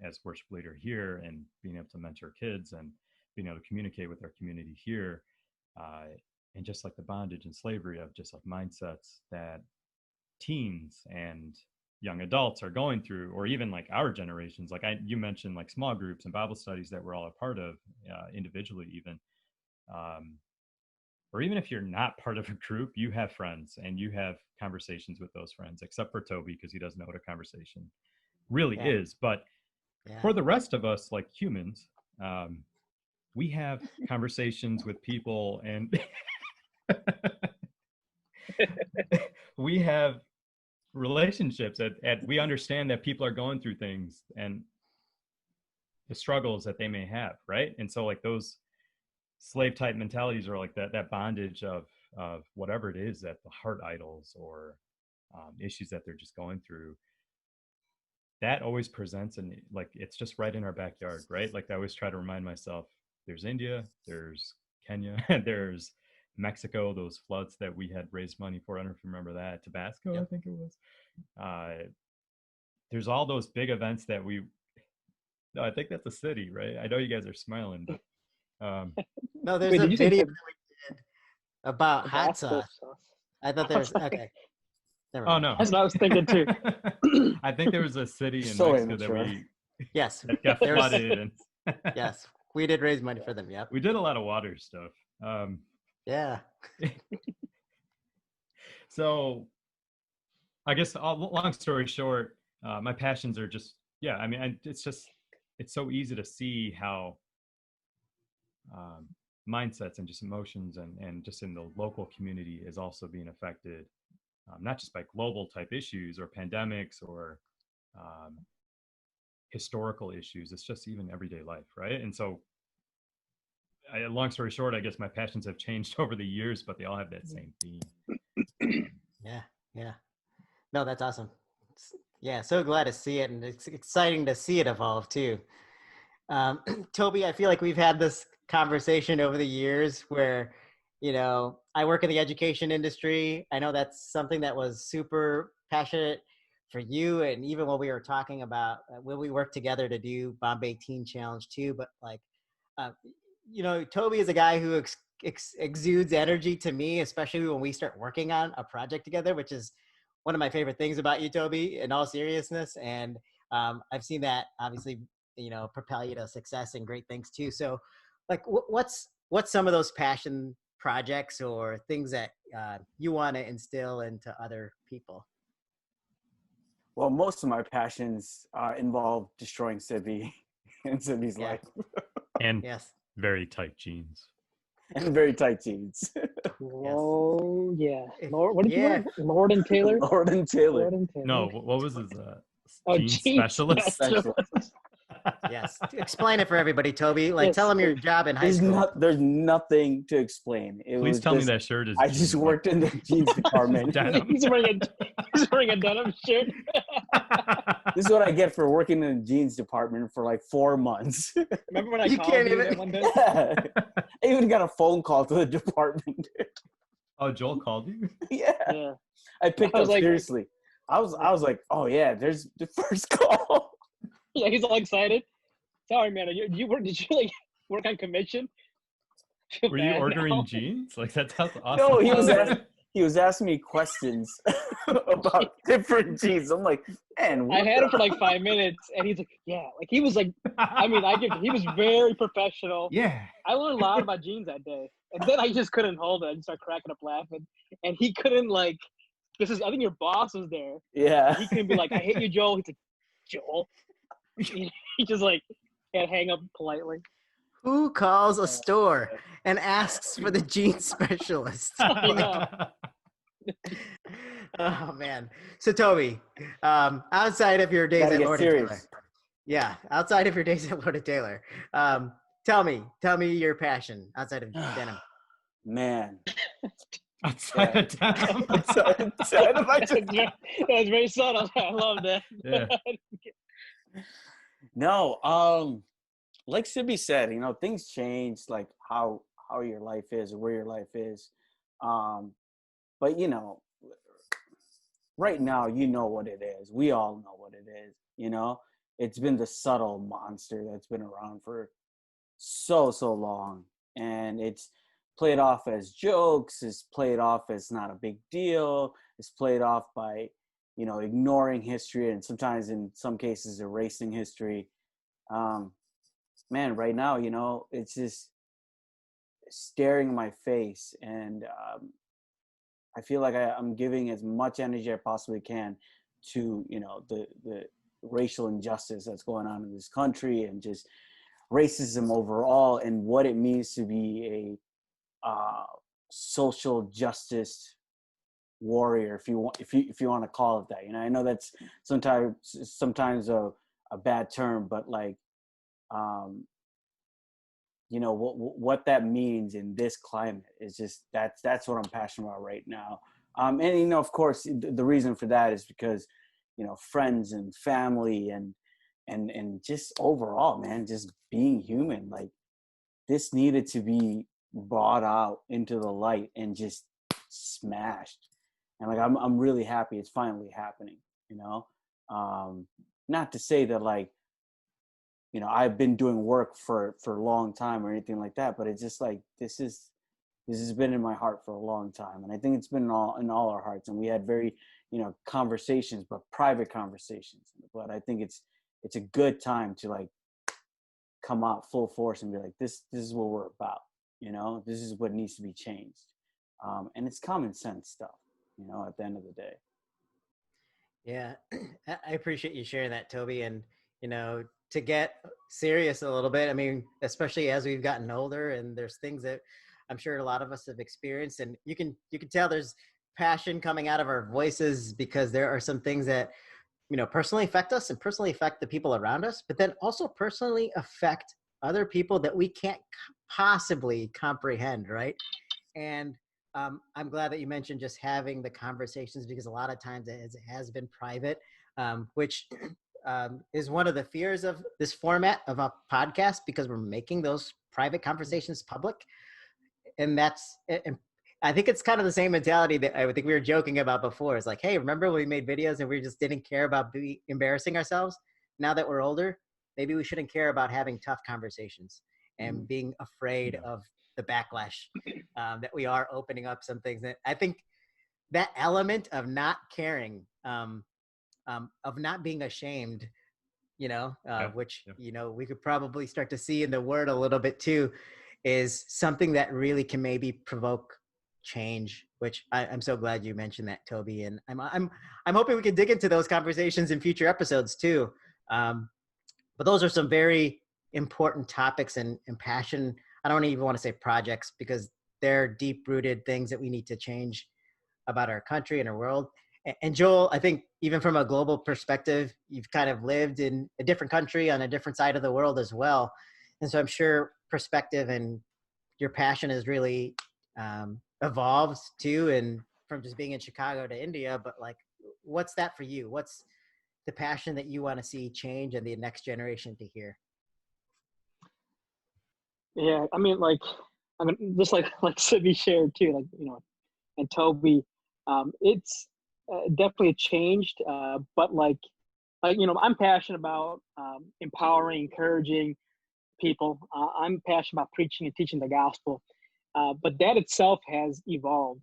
Speaker 2: as worship leader here, and being able to mentor kids and being able to communicate with our community here. And just like the bondage and slavery of just like mindsets that teens and young adults are going through, or even like our generations. Like you mentioned, like small groups and Bible studies that we're all a part of, individually even. Or even if you're not part of a group, you have friends and you have conversations with those friends, except for Toby, because he doesn't know what a conversation really is. But for the rest of us, like humans, we have conversations with people, and we have relationships that we understand that people are going through things and the struggles that they may have, right? And so like those slave type mentalities, are like that bondage of whatever it is, that the heart idols or issues that they're just going through, that always presents, and like it's just right in our backyard, right? Like I always try to remind myself, there's India, there's Kenya, there's Mexico, those floods that we had raised money for. I don't know if you remember that. Tabasco, I think it was. There's all those big events that no, I think that's a city, right? I know you guys are smiling, but
Speaker 1: no, there's a video that we did about hot sauce. I thought there's okay. Never mind.
Speaker 2: Oh no,
Speaker 4: that's what I was thinking too.
Speaker 2: I think there was a city in Mexico that we that got flooded, and
Speaker 1: yes, we did raise money for them. Yep,
Speaker 2: we did a lot of water stuff.
Speaker 1: Yeah.
Speaker 2: So, I guess long story short, my passions are just it's so easy to see how mindsets and just emotions and just in the local community is also being affected, not just by global type issues or pandemics or historical issues. It's just even everyday life, right? And so, long story short, I guess my passions have changed over the years, but they all have that same theme.
Speaker 1: Yeah. No, that's awesome. So glad to see it, and it's exciting to see it evolve too. Toby, I feel like we've had this conversation over the years where, I work in the education industry. I know that's something that was super passionate for you. And even when we were talking about when we worked together to do Bombay Teen Challenge too, but like, Toby is a guy who exudes energy to me, especially when we start working on a project together, which is one of my favorite things about you, Toby, in all seriousness. And I've seen that obviously, propel you to success and great things too. So like, what's some of those passion projects or things that you want to instill into other people?
Speaker 3: Well, most of my passions involve destroying Sibby and Sibby's life.
Speaker 2: And very tight jeans.
Speaker 3: And very tight jeans.
Speaker 4: Oh, yeah. Lord, what did you want? Lord and Taylor?
Speaker 3: Lord and Taylor.
Speaker 2: No, what was his
Speaker 4: jeans
Speaker 2: specialist?
Speaker 1: Yes. Explain it for everybody, Toby. Like, tell them your job in high school.
Speaker 3: There's nothing to explain.
Speaker 2: Please tell me that shirt is
Speaker 3: I just worked in the jeans department.
Speaker 4: He's wearing a denim shirt.
Speaker 3: This is what I get for working in the jeans department for like 4 months.
Speaker 4: Remember when I called you that one day?
Speaker 3: Yeah. I even got a phone call to the department.
Speaker 2: Oh, Joel called you?
Speaker 3: Yeah. I picked up seriously. I was like, oh yeah, there's the first call.
Speaker 4: Yeah, he's all excited. Sorry, man. Did you work on commission?
Speaker 2: Were you ordering jeans? Like that sounds awesome.
Speaker 3: No, he was asking me questions about different jeans. I'm like, man.
Speaker 4: I had him for like 5 minutes, and he's like, yeah. Like he was like, he was very professional.
Speaker 2: Yeah.
Speaker 4: I learned a lot about jeans that day, and then I just couldn't hold it. I just started cracking up laughing, and he couldn't I think your boss was there.
Speaker 3: Yeah.
Speaker 4: He couldn't be like, I hate you, Joel. He's like, Joel. He just had to hang up politely.
Speaker 1: Who calls a store and asks for the jeans specialist?
Speaker 4: I know.
Speaker 1: Oh man. So Toby, outside of your days
Speaker 3: Gotta
Speaker 1: at
Speaker 3: get
Speaker 1: Lord and Taylor,
Speaker 3: serious.
Speaker 1: yeah, outside of your days at Lord and Taylor, tell me your passion outside of denim.
Speaker 3: Man.
Speaker 2: Outside
Speaker 3: Yeah.
Speaker 2: of town.
Speaker 3: Outside of my
Speaker 4: That's very subtle. I love that.
Speaker 2: Yeah.
Speaker 3: No, like Sibby said, things change, like how your life is or where your life is. But right now, what it is. We all know what it is. It's been the subtle monster that's been around for so long, and it's played off as jokes. It's played off as not a big deal. It's played off by ignoring history, and sometimes in some cases erasing history. um Man, right now, it's just staring in my face, and I feel like I'm giving as much energy I possibly can to the racial injustice that's going on in this country, and just racism overall, and what it means to be a social justice warrior, if you want to call it that. I know that's sometimes a bad term, but like, um, what that means in this climate is just that's what I'm passionate about right now. And of course, the reason for that is because friends and family, and just overall, man, just being human. Like, this needed to be brought out into the light and just smashed. And like, I'm really happy it's finally happening. Not to say that, like, I've been doing work for a long time or anything like that, but it's just like, this has been in my heart for a long time, and I think it's been in all our hearts. And we had very conversations, but private conversations. But I think it's a good time to, like, come out full force and be like, this is what we're about. This is what needs to be changed. And it's common sense stuff, at the end of the day.
Speaker 1: Yeah, I appreciate you sharing that, Toby. And to get serious a little bit, I mean, especially as we've gotten older, and there's things that I'm sure a lot of us have experienced, and you can tell there's passion coming out of our voices, because there are some things that personally affect us and personally affect the people around us, but then also personally affect other people that we can't possibly comprehend, right? And I'm glad that you mentioned just having the conversations, because a lot of times it has been private, which is one of the fears of this format of a podcast, because we're making those private conversations public. And I think it's kind of the same mentality that I think we were joking about before. It's like, hey, remember when we made videos and we just didn't care about embarrassing ourselves? Now that we're older, maybe we shouldn't care about having tough conversations and being afraid of the backlash, that we are opening up some things. That I think that element of not caring, of not being ashamed, which, we could probably start to see in the word a little bit too, is something that really can maybe provoke change, which I'm so glad you mentioned that, Toby. And I'm hoping we can dig into those conversations in future episodes too. But those are some very important topics, and passion. I don't even want to say projects, because they're deep rooted things that we need to change about our country and our world. And Joel, I think even from a global perspective, you've kind of lived in a different country on a different side of the world as well. And so I'm sure perspective and your passion has really evolved too, and from just being in Chicago to India. But like, what's that for you? What's the passion that you want to see change and the next generation to hear?
Speaker 4: Yeah, just like Sydney shared too, like, and Toby, it's definitely changed. But I'm passionate about empowering, encouraging people. I'm passionate about preaching and teaching the gospel. But that itself has evolved,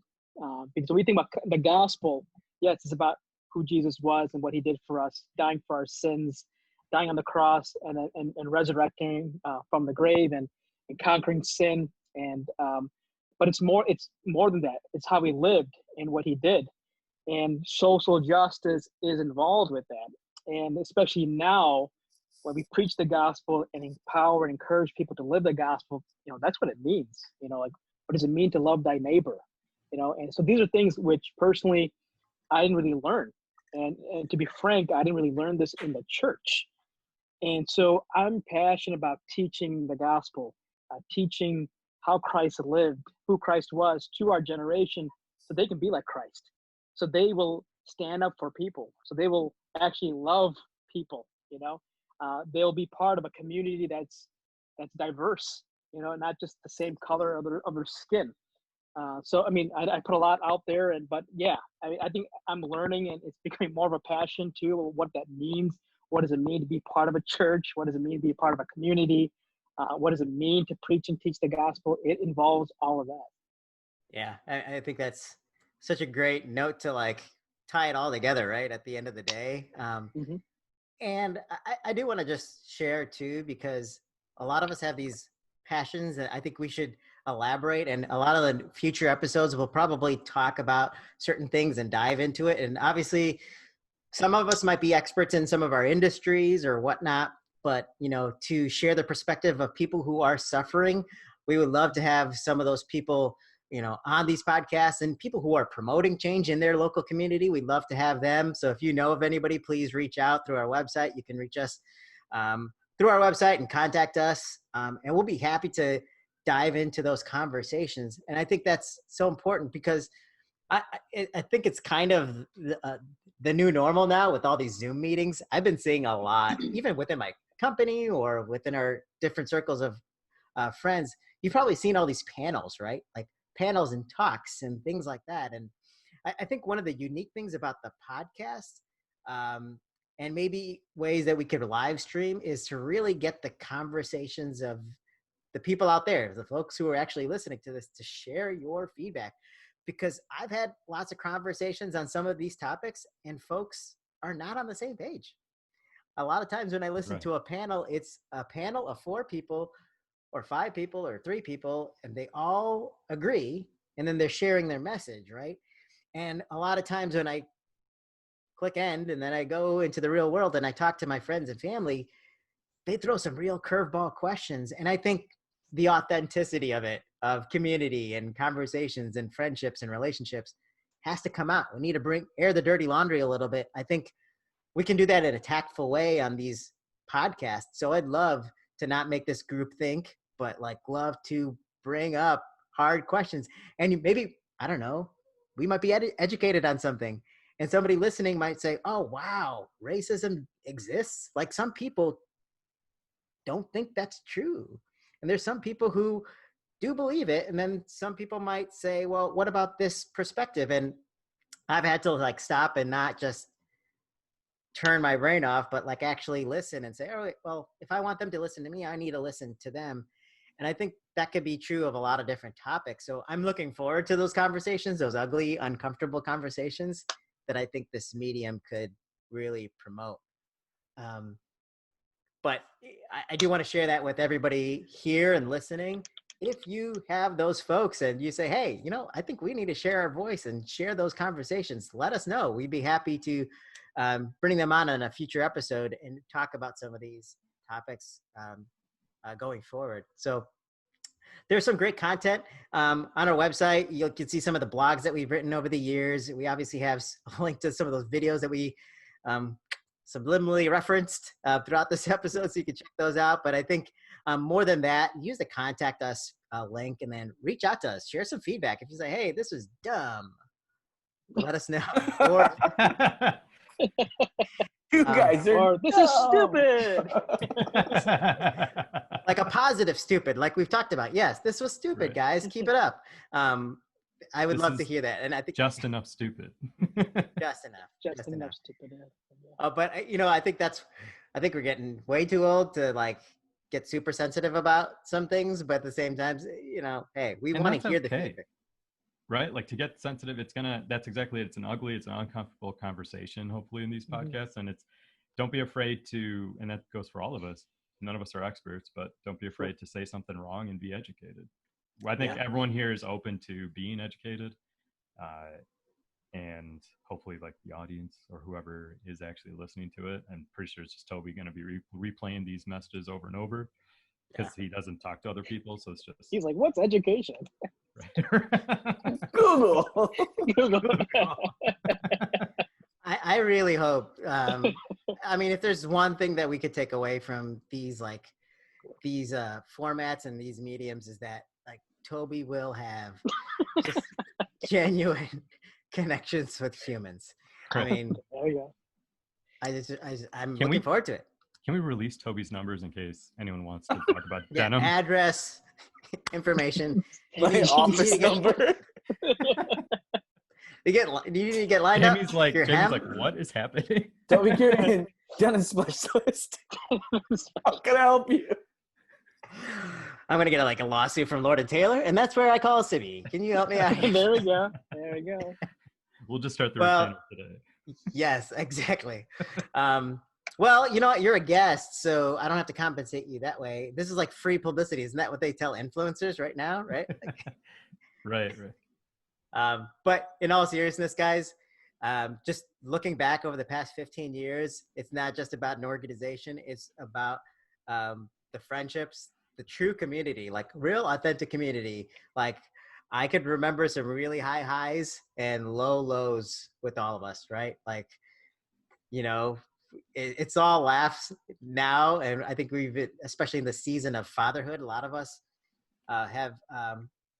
Speaker 4: because when we think about the gospel, yes, it's about who Jesus was and what he did for us, dying for our sins, dying on the cross, and resurrecting from the grave, and conquering sin. And but it's more than that. It's how he lived and what he did. And social justice is involved with that. And especially now, when we preach the gospel and empower and encourage people to live the gospel, that's what it means. Like, what does it mean to love thy neighbor? And so these are things which personally I didn't really learn. And to be frank, I didn't really learn this in the church. And so I'm passionate about teaching the gospel, teaching how Christ lived, who Christ was to our generation, so they can be like Christ. So they will stand up for people. So they will actually love people. They'll be part of a community that's diverse. Not just the same color of their skin. So I mean, I put a lot out there, but yeah, I think I'm learning, and it's becoming more of a passion too. What that means. What does it mean to be part of a church? What does it mean to be part of a community? What does it mean to preach and teach the gospel? It involves all of that.
Speaker 1: Yeah, I think that's such a great note to like tie it all together, right? At the end of the day.
Speaker 4: Mm-hmm.
Speaker 1: And I do want to just share too, because a lot of us have these passions that I think we should elaborate. And a lot of the future episodes will probably talk about certain things and dive into it. And obviously, some of us might be experts in some of our industries or whatnot, but to share the perspective of people who are suffering, we would love to have some of those people on these podcasts, and people who are promoting change in their local community. We'd love to have them. So if you know of anybody, please reach out through our website. You can reach us through our website and contact us. And we'll be happy to dive into those conversations. And I think that's so important, because I think it's kind of the new normal now with all these Zoom meetings. I've been seeing a lot, even within my company or within our different circles of friends. You've probably seen all these panels, right? Like panels and talks and things like that. And I think one of the unique things about the podcast, and maybe ways that we could live stream, is to really get the conversations of the people out there, the folks who are actually listening to this, to share your feedback. Because I've had lots of conversations on some of these topics, and folks are not on the same page. A lot of times when I listen to a panel, it's a panel of 4 people or 5 people or 3 people, and they all agree, and then they're sharing their message, right? And a lot of times when I click end and then I go into the real world and I talk to my friends and family, they throw some real curveball questions. And I think the authenticity of it, of community and conversations and friendships and relationships, has to come out. We need to air the dirty laundry a little bit. I think we can do that in a tactful way on these podcasts. So I'd love to not make this group think, but like love to bring up hard questions. And maybe, I don't know, we might be educated on something, and somebody listening might say, oh, wow, racism exists. Like, some people don't think that's true. And there's some people who do believe it. And then some people might say, well, what about this perspective? And I've had to like stop and not just turn my brain off, but like actually listen and say, oh, well, if I want them to listen to me, I need to listen to them. And I think that could be true of a lot of different topics. So I'm looking forward to those conversations, those ugly, uncomfortable conversations that I think this medium could really promote. But I do want to share that with everybody here and listening. If you have those folks and you say, hey, I think we need to share our voice and share those conversations, let us know. We'd be happy to bring them on a future episode and talk about some of these topics going forward. So there's some great content on our website. You can see some of the blogs that we've written over the years. We obviously have a link to some of those videos that we subliminally referenced throughout this episode, so you can check those out. But I think more than that, use the contact us link and then reach out to us. Share some feedback. If you say, hey, this was dumb, let us know. Or
Speaker 3: you guys are
Speaker 4: or this is stupid.
Speaker 1: Like a positive stupid, like we've talked about. Yes, this was stupid, right, guys. Keep it up. I would love to hear that. And I think
Speaker 2: just enough stupid.
Speaker 1: Just enough.
Speaker 4: Just enough stupid.
Speaker 1: But I think we're getting way too old to like get super sensitive about some things. But at the same time, hey, we want to hear the feedback.
Speaker 2: Right? Like, to get sensitive, that's exactly it. It's an uncomfortable conversation, hopefully, in these podcasts. And don't be afraid to, and that goes for all of us. None of us are experts, but don't be afraid to say something wrong and be educated. I think everyone here is open to being educated. And hopefully, like, the audience or whoever is actually listening to it, I'm pretty sure it's just Toby going to be replaying these messages over and over, because he doesn't talk to other people. So it's just,
Speaker 4: he's like, what's education?
Speaker 3: Google.
Speaker 4: Google.
Speaker 1: I really hope. I mean, if there's one thing that we could take away from these formats and these mediums is that like Toby will have just genuine connections with humans. I mean,
Speaker 4: There you go.
Speaker 1: I'm
Speaker 2: Can
Speaker 1: looking forward to it.
Speaker 2: Can we release Toby's numbers in case anyone wants to talk about
Speaker 1: Yeah,
Speaker 2: denim?
Speaker 1: address, information.
Speaker 3: My office number.
Speaker 1: Do you need to get lined up?
Speaker 2: Jamie's like, what is happening?
Speaker 3: Toby Kieran, denim specialist. How can I help you?
Speaker 1: I'm gonna get a lawsuit from Lord and Taylor, and that's where I call Sibby. Can you help me out?
Speaker 4: There we go. There we go.
Speaker 2: We'll just start the
Speaker 1: Well,
Speaker 2: retainer today.
Speaker 1: Yes, exactly. Well, you know what? You're a guest, so I don't have to compensate you that way. This is like free publicity. Isn't that what they tell influencers right now, right?
Speaker 2: Right.
Speaker 1: But in all seriousness, guys, just looking back over the past 15 years, it's not just about an organization. It's about the friendships, the true community, like real authentic community. Like I could remember some really high highs and low lows with all of us, right? Like, you know, it's all laughs now. And I think especially in the season of fatherhood, a lot of us have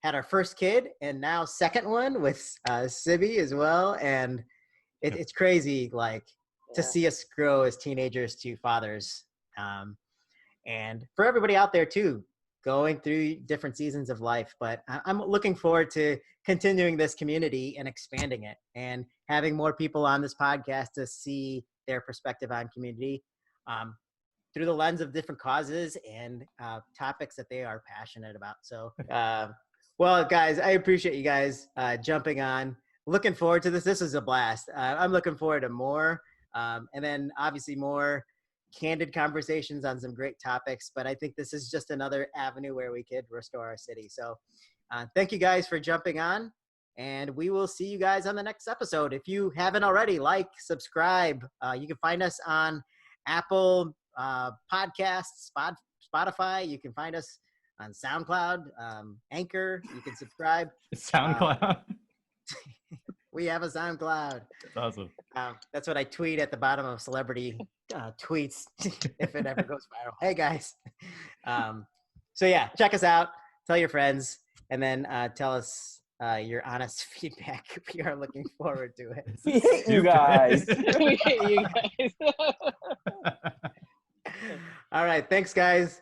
Speaker 1: had our first kid and now second one with Sibby as well. And it's crazy, like to see us grow as teenagers to fathers. And for everybody out there too, going through different seasons of life. But I'm looking forward to continuing this community and expanding it and having more people on this podcast to see their perspective on community through the lens of different causes and topics that they are passionate about. So, well, guys, I appreciate you guys jumping on. Looking forward to this. This is a blast. I'm looking forward to more. And then obviously more candid conversations on some great topics, but I think this is just another avenue where we could restore our city. So thank you guys for jumping on, and we will see you guys on the next episode. If you haven't already, subscribe. You can find us on Apple Podcasts, Spotify. You can find us on SoundCloud, Anchor. You can subscribe.
Speaker 2: SoundCloud.
Speaker 1: We have a SoundCloud.
Speaker 2: That's awesome.
Speaker 1: That's what I tweet at the bottom of celebrity tweets if it ever goes viral. Hey guys. So yeah, check us out. Tell your friends, and then tell us your honest feedback. We are looking forward to it.
Speaker 3: We hate you guys.
Speaker 4: We hate you guys.
Speaker 1: All right. Thanks, guys.